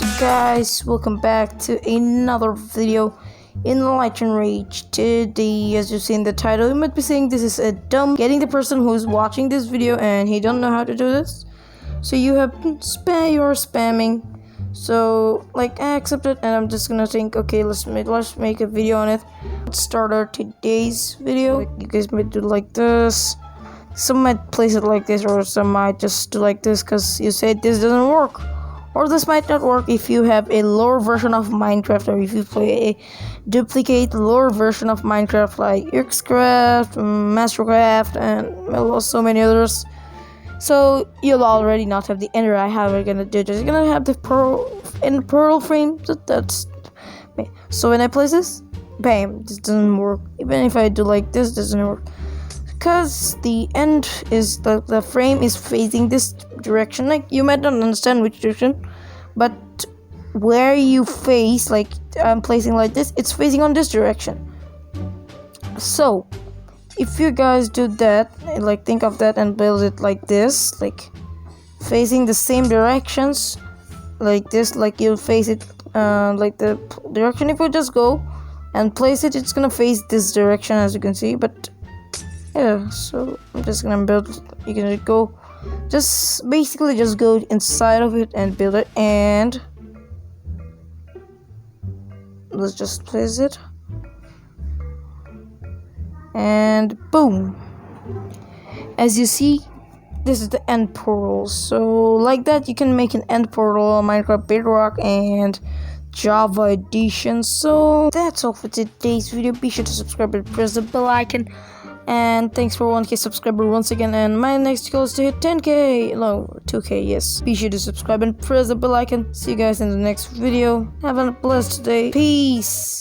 Guys, welcome back to another video in Light and Rage. Today, as you see in the title, you might be saying this is a dumb getting the person who's watching this video and he don't know how to do this. So you have you're spamming. So like I accept it, and I'm just gonna think, okay, let's make a video on it. Let's start our today's video. Like, you guys might do like this. Some might place it like this, or some might just do like this because you said this doesn't work. Or this might not work if you have a lower version of Minecraft, or if you play a duplicate lower version of Minecraft like Xcraft, Mastercraft, and so many others. So you'll already not have the ender. How we're gonna do this? You're gonna have the pearl frame. So when I place this, bam, this doesn't work. Even if I do like this, doesn't work. Because the end is the frame is facing this direction. Like, you might not understand which direction, but where you face, like I'm placing like this, it's facing on this direction. So if you guys do that, like think of that and build it like this, like facing the same directions, like this, like you'll face it like the direction. If you just go and place it, it's gonna face this direction, as you can see. But yeah, so I'm just gonna build. You can go, just basically just go inside of it and build it, and let's just place it, and boom. As you see, this is the end portal. So like that, you can make an end portal on Minecraft Bedrock and Java edition. So that's all for today's video. Be sure to subscribe and press the bell icon. And thanks for 1k subscriber once again, and my next goal is to hit 10k, no, 2k, yes. Be sure to subscribe and press the bell icon. See you guys in the next video. Have a blessed day. Peace.